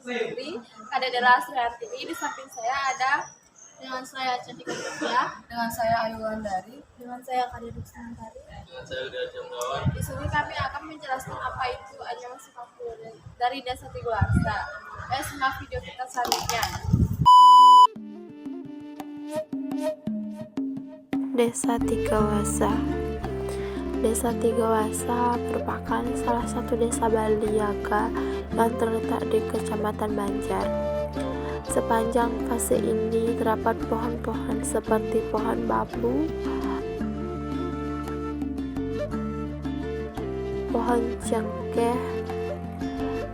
Putri, Kadedera Suhartini. Di samping saya ada dengan saya Cantika Putria, dengan saya Ayu Wulandari, dengan saya Kadeduk Santari. Dengan saya Uda Jamrawan. Di sini kami akan menjelaskan apa itu Anyaman Sukaku dari Desa Tigoasa. Simak video kita selanjutnya. Desa Tigawasa. Desa Tigawasa merupakan salah satu desa Baliaga yang terletak di Kecamatan Banjar. Sepanjang fase ini terdapat pohon-pohon seperti pohon bambu, pohon cengkeh,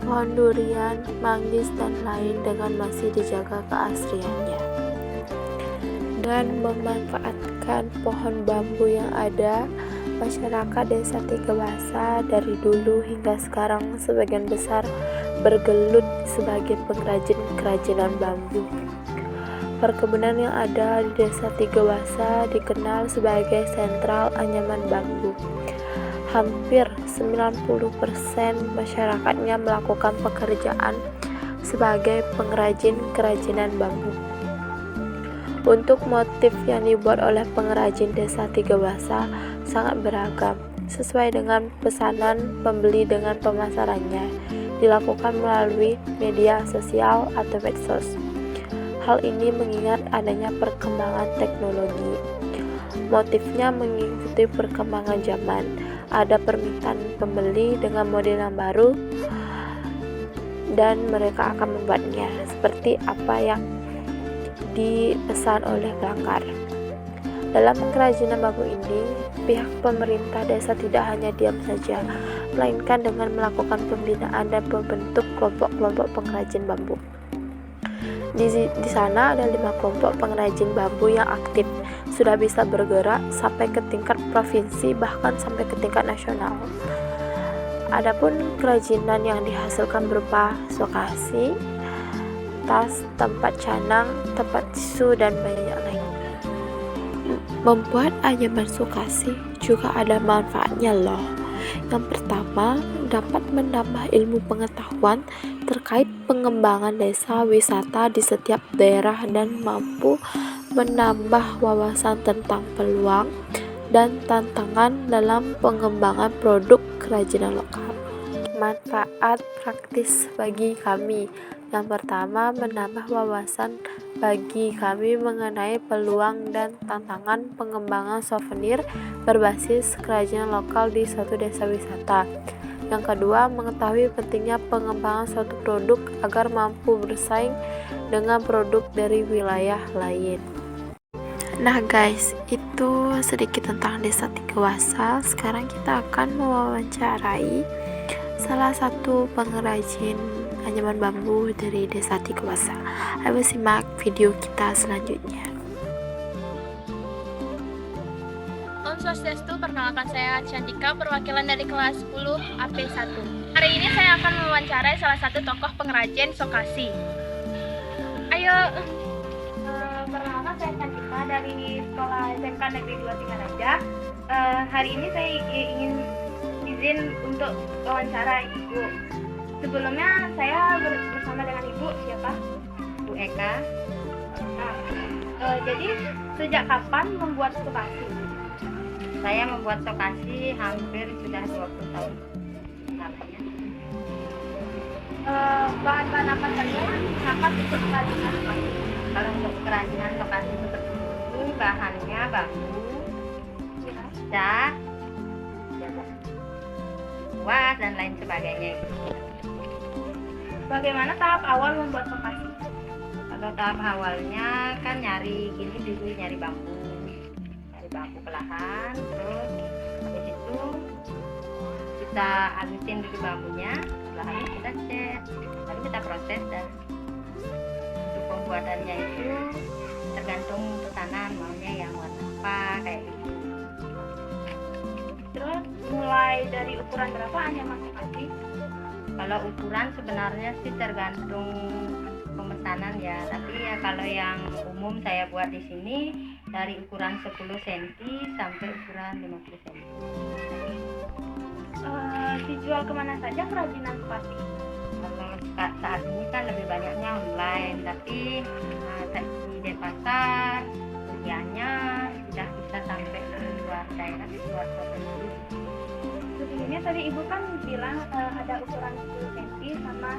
pohon durian, manggis, dan lain dengan masih dijaga keasliannya. Dan memanfaatkan pohon bambu yang ada, masyarakat Desa Tigawasa dari dulu hingga sekarang sebagian besar bergelut sebagai pengrajin kerajinan bambu. Perkebunan yang ada di Desa Tigawasa dikenal sebagai sentral anyaman bambu. Hampir 90% masyarakatnya melakukan pekerjaan sebagai pengrajin kerajinan bambu. Untuk motif yang dibuat oleh pengrajin Desa Tigawasa sangat beragam, sesuai dengan pesanan pembeli dengan pemasarannya dilakukan melalui media sosial atau medsos. Hal ini mengingat adanya perkembangan teknologi. Motifnya mengikuti perkembangan zaman. Ada permintaan pembeli dengan model yang baru dan mereka akan membuatnya seperti apa yang dipesan oleh pelanggan. Dalam kerajinan bambu ini, pihak pemerintah desa tidak hanya diam saja, melainkan dengan melakukan pembinaan dan membentuk kelompok-kelompok pengrajin bambu. Di sana ada 5 kelompok pengrajin bambu yang aktif, sudah bisa bergerak sampai ke tingkat provinsi bahkan sampai ke tingkat nasional. Adapun kerajinan yang dihasilkan berupa sokasi, tas, tempat canang, tempat tisu, dan banyak lain. Membuat anyaman sokasi juga ada manfaatnya loh. Yang pertama, dapat menambah ilmu pengetahuan terkait pengembangan desa wisata di setiap daerah dan mampu menambah wawasan tentang peluang dan tantangan dalam pengembangan produk kerajinan lokal. Manfaat praktis bagi kami. Yang pertama, menambah wawasan bagi kami mengenai peluang dan tantangan pengembangan souvenir berbasis kerajinan lokal di suatu desa wisata. Yang kedua, mengetahui pentingnya pengembangan suatu produk agar mampu bersaing dengan produk dari wilayah lain. Nah guys, itu sedikit tentang Desa Tigawasa. Sekarang kita akan mewawancarai salah satu pengrajin anyaman bambu dari Desa Tigawasa. Ayo simak video kita selanjutnya. Om Swastiastu, perkenalkan saya Cantika, perwakilan dari kelas 10 AP1. Hari ini saya akan mewawancarai salah satu tokoh pengrajin sokasi. Ayo, perkenalkan saya Cantika dari sekolah SMK Negeri 2 Singaraja. Hari ini saya ingin izin untuk wawancara Ibu. Sebelumnya saya bersama dengan Ibu siapa? Bu Eka. Jadi sejak kapan membuat sokasi? Saya membuat sokasi hampir sudah 20 tahun. Bahan-bahan apa saja dapat untuk kerajinan sokasi? Kalau untuk kerajinan sokasi seperti itu, bahannya bambu, cat, kuas, dan lain sebagainya. Bagaimana tahap awal membuat sokasi? Kalau tahap awalnya kan nyari bambu perlahan, terus habis itu kita halusin dulu bambunya, setelah habis kita cat, lalu kita proses. Dan untuk pembuatannya itu tergantung pesanan maunya yang warna apa kayak gitu. Terus mulai dari ukuran berapa anyaman sokasi? Kalau ukuran sebenarnya sih tergantung pemesanan ya, tapi ya kalau yang umum saya buat di sini dari ukuran 10 cm sampai ukuran 50 cm. Dijual kemana saja kerajinan sokasi? Kalau saat ini kan lebih tapi di Denpasar usianya sudah bisa sampai ke luar daerah, luar kota. Sebelumnya tadi Ibu kan bilang ada ukuran 10 cm sama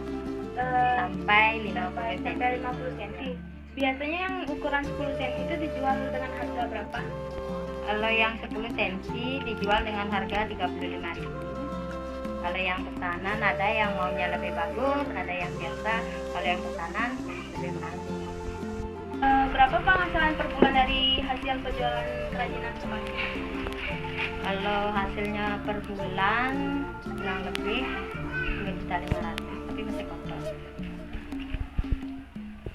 Sampai 50 cm. sampai 50 cm. Biasanya yang ukuran 10 cm itu dijual dengan harga berapa? Kalau yang 10 cm dijual dengan harga 35.000. Kalau yang pesanan ada yang maunya lebih bagus, ada yang biasa. Kalau yang pesanan lebih mahal. Berapa penghasilan per bulan dari hasil penjualan kerajinan sokasi? Kalau hasilnya per bulan kurang lebih 2.500.000, tapi masih kotor.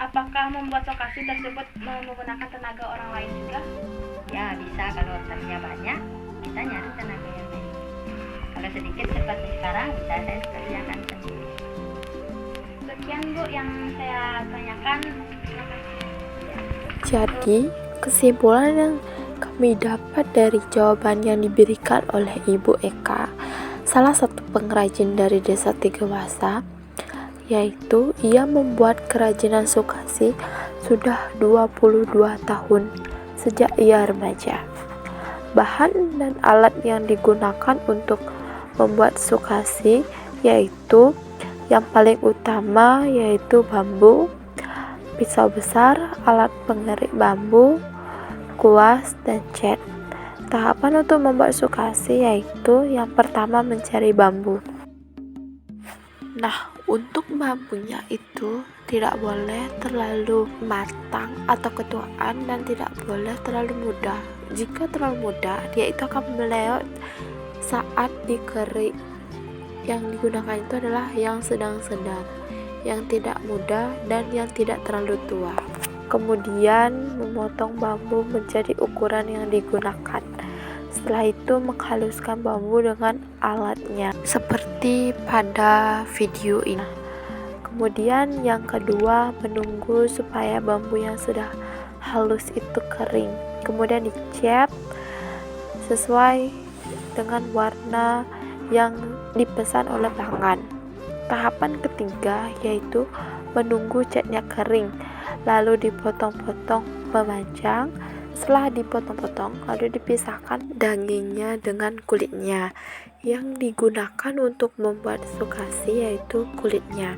Apakah membuat sokasi tersebut menggunakan tenaga orang lain juga? Ya bisa, kalau tadinya banyak kita nyari tenaga yang lain. Kalau sedikit seperti sekarang bisa saya kerjakan sendiri. Sekian Bu yang saya tanyakan. Terima kasih. Jadi, kesimpulan yang kami dapat dari jawaban yang diberikan oleh Ibu Eka, salah satu pengrajin dari Desa Tigawasa, yaitu ia membuat kerajinan sokasi sudah 22 tahun sejak ia remaja. Bahan dan alat yang digunakan untuk membuat sokasi yaitu yang paling utama yaitu bambu, pisau besar, alat pengerik bambu, kuas, dan cat. Tahapan untuk membuat sokasi yaitu yang pertama mencari bambu. Nah, untuk bambunya itu tidak boleh terlalu matang atau ketuaan dan tidak boleh terlalu muda. Jika terlalu muda, dia itu akan melewat saat dikerik. Yang digunakan itu adalah yang sedang-sedang, yang tidak muda dan yang tidak terlalu tua. Kemudian memotong bambu menjadi ukuran yang digunakan. Setelah itu menghaluskan bambu dengan alatnya seperti pada video ini. Kemudian yang kedua menunggu supaya bambu yang sudah halus itu kering. Kemudian dicat sesuai dengan warna yang dipesan oleh pelanggan. Tahapan ketiga yaitu menunggu catnya kering, lalu dipotong-potong memanjang. Setelah dipotong-potong, lalu dipisahkan dagingnya dengan kulitnya. Yang digunakan untuk membuat sokasi yaitu kulitnya.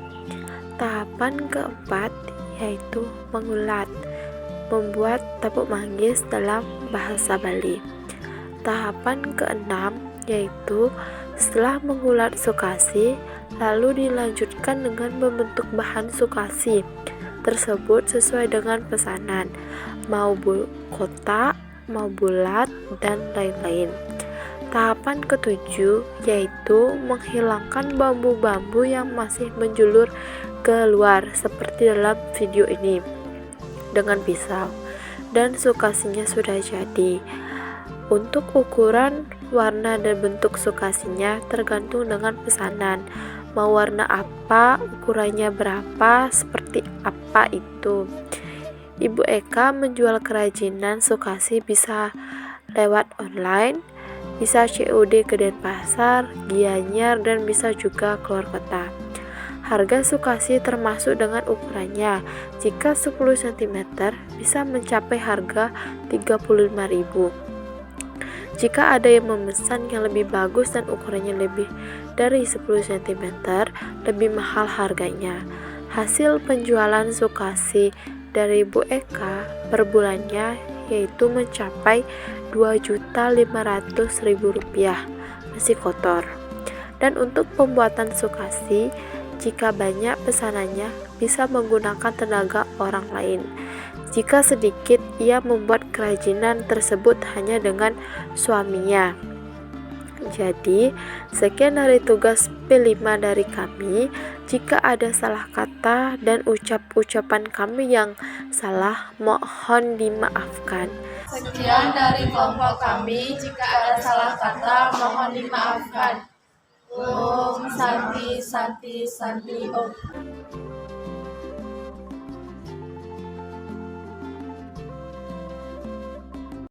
Tahapan keempat yaitu mengulat, membuat tabuk manggis dalam bahasa Bali. Tahapan keenam yaitu setelah mengulat sokasi, lalu dilanjutkan dengan membentuk bahan sokasi tersebut sesuai dengan pesanan, mau kotak, mau bulat, dan lain-lain. Tahapan ketujuh yaitu menghilangkan bambu-bambu yang masih menjulur keluar seperti dalam video ini dengan pisau, dan sokasinya sudah jadi. Untuk ukuran, warna, dan bentuk sokasinya tergantung dengan pesanan. Mau warna apa, ukurannya berapa, seperti apa itu. Ibu Eka menjual kerajinan sokasi bisa lewat online, bisa COD ke Denpasar, Gianyar, dan bisa juga keluar kota. Harga sokasi termasuk dengan ukurannya. Jika 10 cm bisa mencapai harga 35.000. Jika ada yang memesan yang lebih bagus dan ukurannya lebih dari 10 cm, lebih mahal harganya. Hasil penjualan sokasi dari Bu Eka per bulannya yaitu mencapai Rp2.500.000, masih kotor. Dan untuk pembuatan sokasi, jika banyak pesanannya bisa menggunakan tenaga orang lain. Jika sedikit, ia membuat kerajinan tersebut hanya dengan suaminya. Jadi, sekian dari tugas P5 dari kami. Jika ada salah kata dan ucapan kami yang salah, mohon dimaafkan. Sekian dari kelompok kami. Jika ada salah kata, mohon dimaafkan. Om Santi Santi Santi Om.